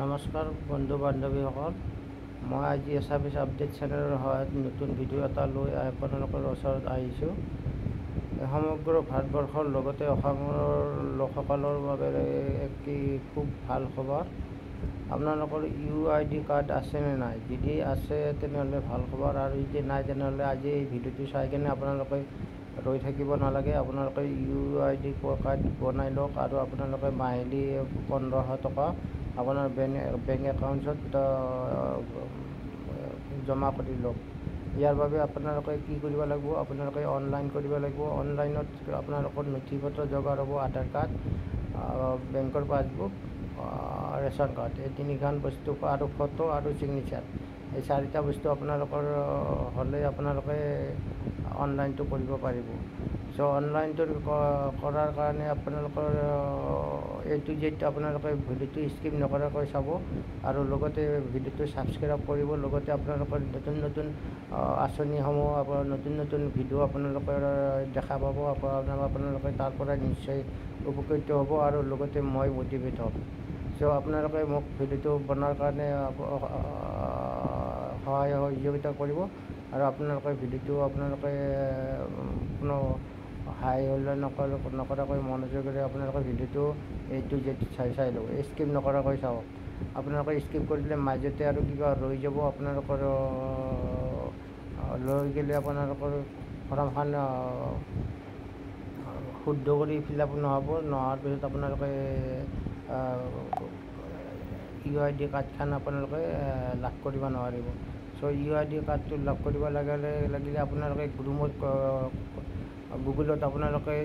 নমস্কাৰ বন্ধু বান্ধৱীসকল, মই আজি এছামিছ আপডেট চেনেলৰ সহায়ত নতুন ভিডিঅ' এটা লৈ আপোনালোকৰ ওচৰত আহিছোঁ। সমগ্ৰ ভাৰতবৰ্ষৰ লগতে অসমৰ লোকসকলৰ বাবে এটি খুব ভাল খবৰ। আপোনালোকৰ UID কাৰ্ড আছেনে নাই? যদি আছে তেনেহ'লে ভাল খবৰ, আৰু যদি নাই তেনেহ'লে আজি এই ভিডিঅ'টো চাই কিনে আপোনালোকে ৰৈ থাকিব নালাগে। আপোনালোকে UID কাৰ্ড বনাই লওক আৰু আপোনালোকে মাহিলী 1500 টকা আপোনাৰ বেংক একাউণ্টত জমা কৰি লওক। ইয়াৰ বাবে আপোনালোকে কি কৰিব লাগিব? আপোনালোকে অনলাইন কৰিব লাগিব। অনলাইনত আপোনালোকৰ নথি পত্ৰ যোগাৰ হ'ব: আধাৰ কাৰ্ড, বেংকৰ পাছবুক, ৰেচন কাৰ্ড, এই তিনিখন বস্তু আৰু ফটো আৰু ছিগনেচাৰ। এই চাৰিটা বস্তু আপোনালোকৰ হ'লে আপোনালোকে অনলাইনটো কৰিব পাৰিব। চ' অনলাইনটো কৰাৰ কাৰণে আপোনালোকৰ A to Z আপোনালোকে ভিডিঅ'টো স্কিপ নকৰাকৈ চাব আৰু লগতে ভিডিঅ'টো ছাবস্ক্ৰাইব কৰিব। লগতে আপোনালোকৰ নতুন নতুন আঁচনিসমূহ নতুন নতুন ভিডিঅ' আপোনালোকে দেখা পাব। আপোনালোকে তাৰ পৰা নিশ্চয় উপকৃত হ'ব আৰু লগতে মই মটিভেট হ'ম। চ' আপোনালোকে মোক ভিডিঅ'টো বনোৱাৰ কাৰণে সহায় সহযোগিতা কৰিব আৰু আপোনালোকে ভিডিঅ'টো কোনো হাই হ'লে নকৰাকৈ মনোযোগেৰে আপোনালোকে ভিডিঅ'টো A to Z চাই ল'ব। স্কিপ নকৰাকৈ চাওক। আপোনালোকে স্কিপ কৰিলে মাজতে আৰু কিবা ৰৈ যাব। আপোনালোকৰ লৈ গ'লে আপোনালোকৰ ফৰ্মখন শুদ্ধ কৰি ফিল আপ নহ'ব। নোহোৱাৰ পিছত আপোনালোকে UID কাৰ্ডখন আপোনালোকে লাভ কৰিব নোৱাৰিব। চ' UID কাৰ্ডটো লাভ কৰিব লাগিলে আপোনালোকে গুগলত আপোনালোকে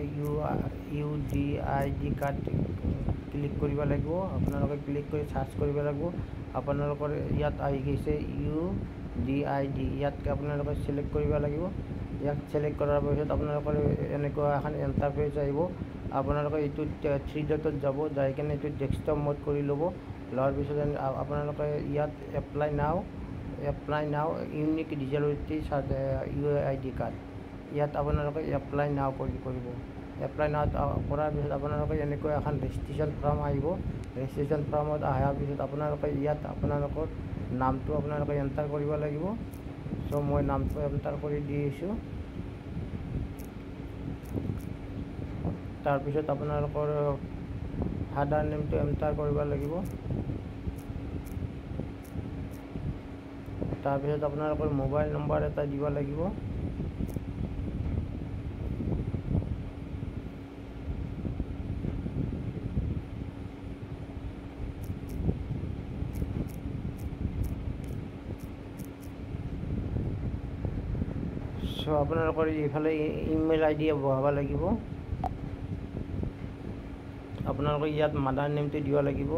UID কাৰ্ড ক্লিক কৰিব লাগিব। আপোনালোকে ক্লিক কৰি চাৰ্চ কৰিব লাগিব। আপোনালোকৰ ইয়াত আহি গৈছে UID, ইয়াত আপোনালোকে ছিলেক্ট কৰিব লাগিব। ইয়াক ছিলেক্ট কৰাৰ পিছত আপোনালোকৰ এনেকুৱা এখন ইণ্টাৰফেচ আহিব। আপোনালোকে এইটো 3 ডটত যাব, যাই কিনে এইটো ডেস্কটপ মোড কৰি ল'ব। লোৱাৰ পিছত আপোনালোকে ইয়াত এপ্লাই নাও ইউনিক ডিজেবিলিটি UID কাৰ্ড, ইয়াত আপোনালোকে এপ্লাই নাও কৰিব। এপ্লাই নাও কৰাৰ পিছত আপোনালোকে এনেকুৱা এখন ৰেজিষ্ট্ৰেশ্যন ফৰ্ম আহিব। ৰেজিষ্ট্ৰেশ্যন ফৰ্মত অহাৰ পিছত আপোনালোকে ইয়াত আপোনালোকৰ নামটো আপোনালোকে এণ্টাৰ কৰিব লাগিব। চ' মই নামটো এণ্টাৰ কৰি দিছোঁ। তাৰপিছত আপোনালোকৰ ফাদাৰ নেমটো এণ্টাৰ কৰিব লাগিব। তাৰপিছত আপোনালোকৰ মোবাইল নম্বৰ এটা দিব লাগিব। চ' আপোনালোকৰ এইফালে ইমেইল ID বহাব লাগিব। আপোনালোকে ইয়াত মাদাৰ নেমটো দিব লাগিব।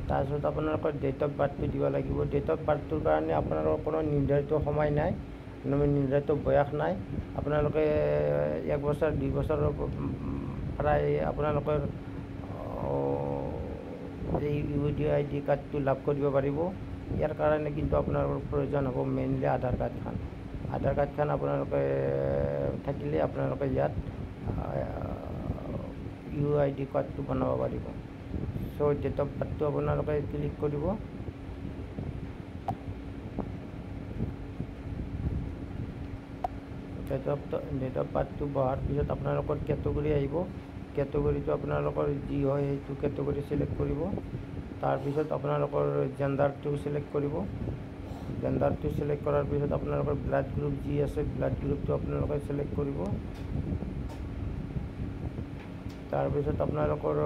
তাৰপিছত আপোনালোকৰ ডেট অফ বাৰ্থটো দিব লাগিব। ডেট অফ বাৰ্থটোৰ কাৰণে আপোনালোকৰ কোনো নিৰ্ধাৰিত সময় নাই, নিৰ্ধাৰিত বয়স নাই। আপোনালোকে 1 বছৰ 2 বছৰৰ প্ৰায় আপোনালোকৰ এই UID কাৰ্ডটো লাভ কৰিব পাৰিব। ইয়াৰ কাৰণে কিন্তু আপোনালোকৰ প্ৰয়োজন হ'ব মেইনলি আধাৰ কাৰ্ডখন। আধাৰ কাৰ্ডখন আপোনালোকে থাকিলে আপোনালোকে ইয়াত UID কাৰ্ডটো বনাব পাৰিব। চ' ডেট অফ বাৰ্থটো আপোনালোকে ক্লিক কৰিব। ডেট অফ বাৰ্থটো বহাৰ পিছত আপোনালোকৰ কেটেগৰী আহিব। কেটেগৰীটো আপোনালোকৰ যি হয় সেইটো কেটেগৰী ছিলেক্ট কৰিব। তাৰপিছত আপোনালোকৰ জেণ্ডাৰটো ছিলেক্ট কৰিব। জেণ্ডাৰটো ছিলেক্ট কৰাৰ পিছত আপোনালোকৰ ব্লাড গ্ৰুপ যি আছে, ব্লাড গ্ৰুপটো আপোনালোকে ছিলেক্ট কৰিব। তাৰপিছত আপোনালোকৰ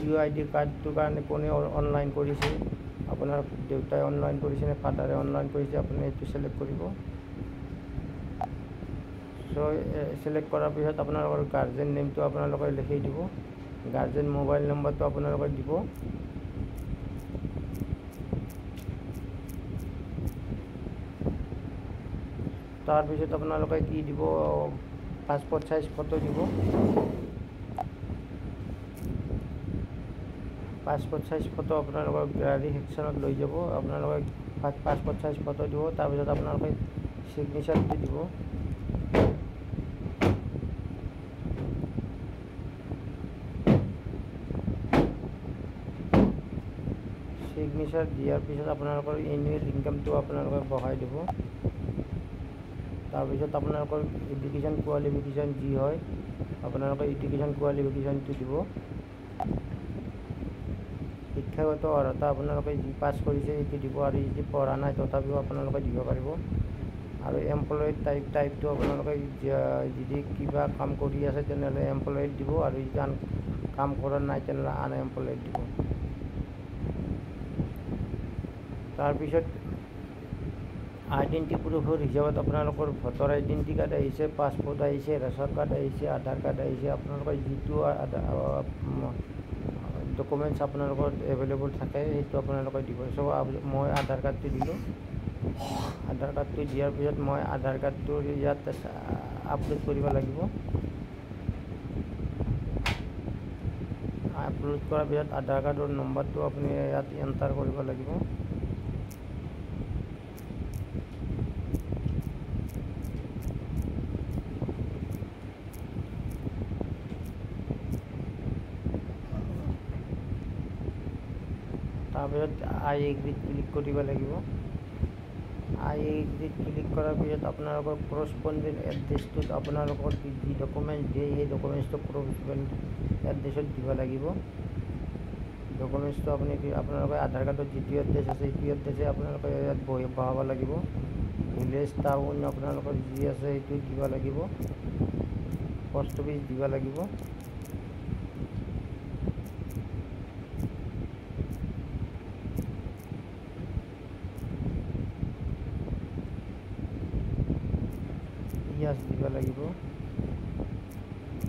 UID কাৰ্ডটোৰ কাৰণে কোনে অনলাইন কৰিছে, আপোনাৰ দেউতাই অনলাইন কৰিছে নে ফাদাৰে অনলাইন কৰিছে, আপুনি এইটো ছিলেক্ট কৰিব। চ' ছিলেক্ট কৰাৰ পিছত আপোনালোকৰ গাৰ্জেন নেমটো আপোনালোকে লিখি দিব। গাৰ্জেন মোবাইল নম্বৰটো আপোনালোকে দিব। তাৰপিছত আপোনালোকে কি দিব? পাছপৰ্ট চাইজ ফটো দিব। পাছপৰ্ট চাইজ ফটো আপোনালোকৰ গ্যালাৰী সেকশ্যনত লৈ যাব। আপোনালোকে পাছপৰ্ট চাইজ ফটো দিব। তাৰপিছত আপোনালোকে সিগনেচাৰটো দিব। সিগনেচাৰ দিয়াৰ পিছত আপোনালোকৰ এনুৱেল ইনকামটো আপোনালোকে বহাই দিব। তাৰপিছত আপোনালোকৰ এডুকেশ্যন কোৱালিফিকেশ্যন যি হয় আপোনালোকে এডুকেশ্যন কোৱালিফিকেশ্যনটো দিব। শিক্ষাগত অৰ্হতা আপোনালোকে যি পাছ কৰিছে সেইটো দিব, আৰু যদি পঢ়া নাই তথাপিও আপোনালোকে দিব পাৰিব। আৰু এমপ্লয়ড টাইপটো আপোনালোকে যদি কিবা কাম কৰি আছে তেনেহ'লে এমপ্লয়ড দিব, আৰু যদি কাম কৰা নাই তেনেহ'লে আনএমপ্লয়ড দিব। তাৰপিছত আইডেণ্টি প্ৰুফৰ হিচাপত আপোনালোকৰ ভোটাৰ আইডেণ্টি কাৰ্ড আহিছে, পাছপোৰ্ট আহিছে, ৰেচন কাৰ্ড আহিছে, আধাৰ কাৰ্ড আহিছে। আপোনালোকৰ যিটো ডকুমেণ্টছ আপোনালোকৰ এভেইলেবল থাকে সেইটো আপোনালোকে দিব। চ' মই আধাৰ কাৰ্ডটো দিলোঁ। আধাৰ কাৰ্ডটো দিয়াৰ পিছত মই আধাৰ কাৰ্ডটো ইয়াত আপলোড কৰিব লাগিব। আপলোড কৰাৰ পিছত আধাৰ কাৰ্ডৰ নম্বৰটো আপুনি ইয়াত এণ্টাৰ কৰিব লাগিব। তাৰপিছত আই এগ্ৰিত ক্লিক কৰিব লাগিব। আই এগ্ৰিত ক্লিক কৰাৰ পিছত আপোনালোকৰ কৰস্পণ্ডেণ্ট এড্ৰেছটোত আপোনালোকৰ যি ডকুমেণ্টছ দিয়ে সেই ডকুমেণ্টছটো কৰস্পণ্ডেণ্ট এড্ৰেছত দিব লাগিব। ডকুমেণ্টছটো আপোনালোকে আধাৰ কাৰ্ডত যিটো এড্ৰেছ আছে সেইটো এড্ৰেছে আপোনালোকে ইয়াত বহাব লাগিব। ভিলেজ টাউন আপোনালোকৰ যি আছে সেইটো দিব লাগিব। পোষ্ট অফিচ দিব লাগিব। ইয়াত দিব লাগিব।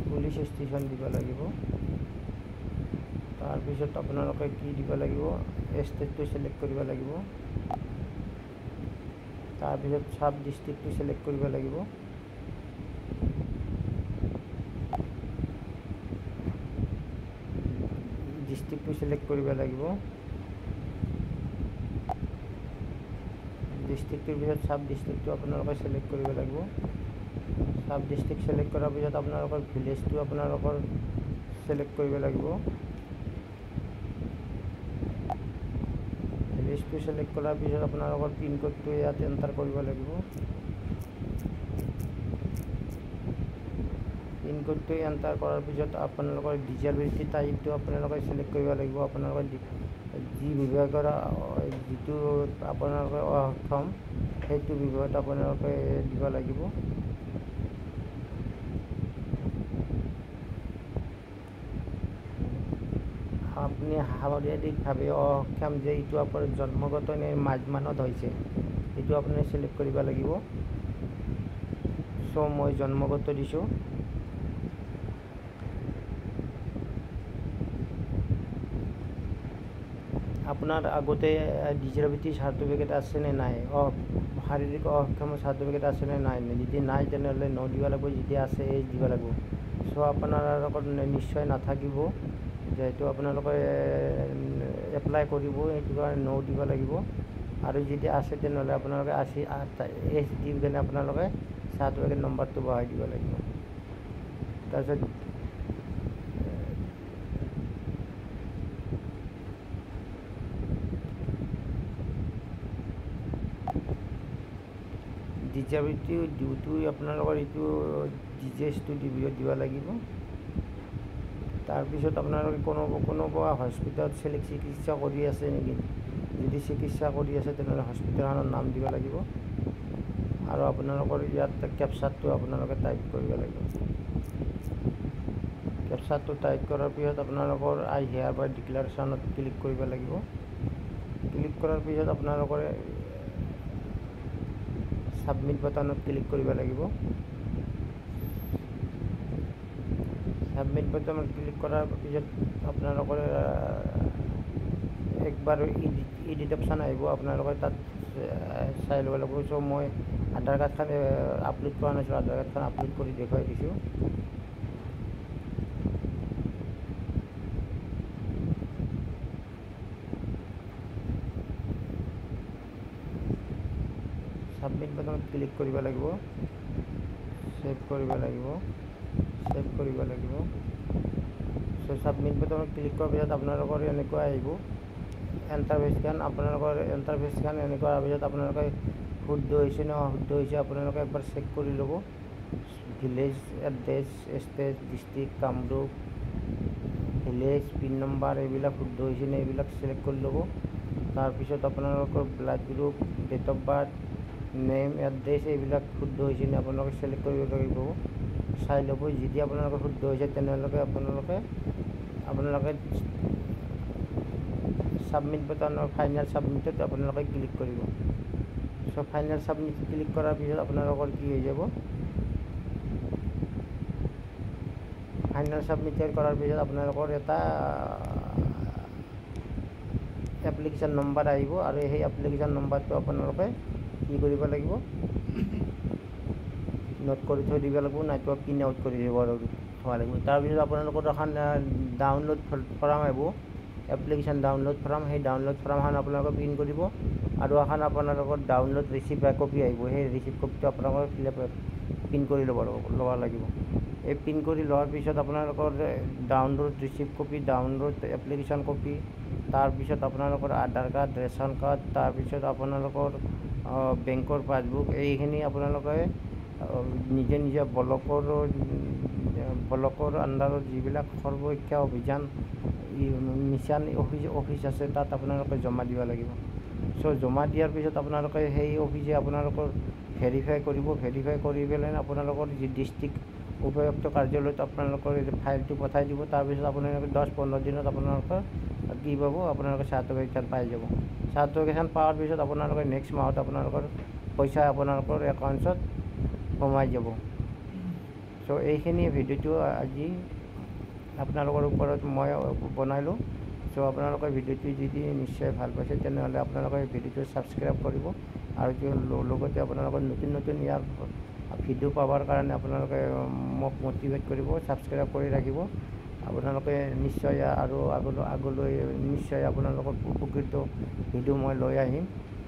পুলিচ ষ্টেচন দিব লাগিব। তাৰপিছত আপোনালোকে কি দিব লাগিব, ষ্টেটটো চিলেক্ট কৰিব লাগিব। তাৰপিছত চাব ডিষ্ট্ৰিক্টটো চিলেক্ট কৰিব লাগিব। ডিষ্ট্ৰিক্টটো চিলেক্ট কৰিব লাগিব। ডিষ্ট্ৰিক্টটোৰ পিছত চাব ডিষ্ট্ৰিক্টটো আপোনালোকে চিলেক্ট কৰিব লাগিব। চাব ডিষ্ট্ৰিক্ট চিলেক্ট কৰাৰ পিছত আপোনালোকৰ ভিলেজটো আপোনালোকৰ চিলেক্ট কৰিব লাগিব। ভিলেজটো চিলেক্ট কৰাৰ পিছত আপোনালোকৰ পিনক'ডটো ইয়াত এণ্টাৰ কৰিব লাগিব। পিনক'ডটো এণ্টাৰ কৰাৰ পিছত আপোনালোকৰ ডিজেবিলিটি টাইপটো আপোনালোকে চিলেক্ট কৰিব লাগিব। আপোনালোকৰ যি বিভাগৰ যিটো আপোনালোকে অক্ষম সেইটো বিভাগত আপোনালোকে দিব লাগিব। আপুনি শাৰীৰিকভাৱে অক্ষম যে এইটো আপোনাৰ জন্মগত নে মানত হৈছে এইটো আপুনি চিলেক্ট কৰিব লাগিব। চ' মই জন্মগত দিছোঁ। আপোনাৰ আগতে ডিজেবিলিটি চাৰ্টিফিকেট আছেনে নাই, শাৰীৰিক অক্ষম চাৰ্টিফিকেট আছেনে নাই, যদি নাই তেনেহ'লে ন দিব লাগিব, যদি আছে এজ দিব লাগিব। চ' আপোনাৰ লগত নিশ্চয় নাথাকিব, যিহেতু আপোনালোকে এপ্লাই কৰিব সেইটো কাৰণে ন দিব লাগিব। আৰু যদি আছে তেনেহ'লে আপোনালোকে এজ দি কিনে আপোনালোকে চাৰ্টিফিকেট নম্বৰটো বহাই দিব লাগিব। তাৰপিছত ডিজেবিলিটি ডিউটো আপোনালোকৰ এইটো ডিজেছটো দিব লাগিব। তাৰপিছত আপোনালোকে কোনোবা হস্পিটেলত চিকিৎসা কৰি আছে নেকি, যদি চিকিৎসা কৰি আছে তেনেহ'লে হস্পিটেলখনৰ নাম দিব লাগিব। আৰু আপোনালোকৰ ইয়াত কেপচাৰটো আপোনালোকে টাইপ কৰিব লাগিব। কেপচাৰটো টাইপ কৰাৰ পিছত আপোনালোকৰ আই হেয়াৰ বাই ডিক্লাৰেশ্যনত ক্লিক কৰিব লাগিব। ক্লিক কৰাৰ পিছত আপোনালোকৰ ছাবমিট বাটনত ক্লিক কৰিব লাগিব। ছাবমিট বাটনত ক্লিক কৰাৰ পিছত আপোনালোকৰ একবাৰ এডিট অপশ্যন আহিব, আপোনালোকে তাত চাই ল'ব লাগিব। চ' মই আধাৰ কাৰ্ডখন আপলোড কৰা নাছিলোঁ, আধাৰ কাৰ্ডখন আপলোড কৰি দেখুৱাই দিছোঁ। সাবমিট বাটনত ক্লিক কৰিব লাগিব, সেভ কৰিব লাগিব, সেভ কৰিব লাগিব। সো সাবমিট বাটনত ক্লিক কৰাৰ পিছত আপোনালোকৰ এনেকুৱা আহিব ইণ্টাৰফেচখন। আপোনালোকৰ ইণ্টাৰফেচখন এনেকুৱা হোৱাৰ পিছত আপোনালোকে শুদ্ধ হৈছে নে অশুদ্ধ হৈছে আপোনালোকে একবাৰ চেক কৰি ল'ব। Village address, state, district, Kamrup, village, pin number এইবিলাক শুদ্ধ হৈছে নে এইবিলাক চিলেক্ট কৰি ল'ব। তাৰপিছত আপোনালোকৰ blood group, date of birth, name, address এইবিলাক শুদ্ধ হৈছে নে আপোনালোকে চিলেক্ট কৰিব লাগিব, চাই ল'ব। যদি আপোনালোকে শুদ্ধ হৈছে তেনেহ'লে আপোনালোকে সাবমিট বাটনৰ ফাইনেল সাবমিটত আপোনালোকে ক্লিক কৰিব। সো ফাইনেল সাবমিট ক্লিক কৰাৰ পিছত আপোনালোকৰ কি হৈ যাব, ফাইনেল সাবমিট কৰাৰ পিছত আপোনালোকৰ এটা এপ্লিকেশ্যন নম্বৰ আহিব আৰু সেই এপ্লিকেশ্যন নম্বৰটো আপোনালোকে কি কৰিব লাগিব, নোট কৰি থৈ দিব লাগিব, নাইতো প্ৰিণ্ট আউট কৰি থ'ব লাগিব। তাৰপিছত আপোনালোকৰ এখন ডাউনলোড ফৰ্ম আহিব, এপ্লিকেশ্যন ডাউনলোড ফৰ্ম। সেই ডাউনলোড ফৰ্মখন আপোনালোকে প্ৰিণ্ট কৰিব আৰু এখন আপোনালোকৰ ডাউনলোড ৰিচিপ্ট বা কপি আহিব। সেই ৰিচিপ্ট কপিটো আপোনালোকৰ প্ৰিণ্ট কৰি ল'ব লাগিব। এই প্ৰিণ্ট কৰি লোৱাৰ পিছত আপোনালোকৰ download receipt copy, download application copy, তাৰপিছত আপোনালোকৰ আধাৰ কাৰ্ড, ৰেচন কাৰ্ড, তাৰপিছত আপোনালোকৰ বেংকৰ পাছবুক, এইখিনি আপোনালোকে নিজে নিজে ব্লকৰ আণ্ডাৰত যিবিলাক সৰ্বশিক্ষা অভিযান মিছন অফিচ আছে তাত আপোনালোকে জমা দিব লাগিব। সো জমা দিয়াৰ পিছত আপোনালোকে সেই অফিচে আপোনালোকৰ ভেৰিফাই কৰিব। ভেৰিফাই কৰি পেলাই আপোনালোকৰ যি ডিষ্ট্ৰিক্ট উপায়ুক্ত কাৰ্যালয়ত আপোনালোকৰ ফাইলটো পঠাই দিব। তাৰপিছত আপোনালোকে 10-15 দিনত আপোনালোকৰ কি পাব, আপোনালোকে চাৰ্টিফিকেটখন পাই যাব। চাৰ্টিফিকেটখন পোৱাৰ পিছত আপোনালোকে নেক্সট মাহত আপোনালোকৰ পইচা আপোনালোকৰ একাউণ্টছত সোমাই যাব। সো এইখিনি ভিডিঅ'টো আজি আপোনালোকৰ ওপৰত মই বনালোঁ। সো আপোনালোকে ভিডিঅ'টো যদি নিশ্চয় ভাল পাইছে তেনেহ'লে আপোনালোকে ভিডিঅ'টো ছাবস্ক্ৰাইব কৰিব আৰু লগতে আপোনালোকৰ নতুন নতুন ইয়াৰ ভিডিঅ' পাবৰ কাৰণে আপোনালোকে মোক মটিভেট কৰিব, ছাবস্ক্ৰাইব কৰি ৰাখিব। আপোনালোকে নিশ্চয় আৰু আগলৈ নিশ্চয় আপোনালোকৰ উপকৃত ভিডিঅ' মই লৈ আহিম।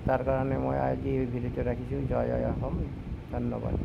তাৰ কাৰণে মই আজি এই ভিডিঅ'টো ৰাখিছোঁ। জয় অসম, ধন্যবাদ।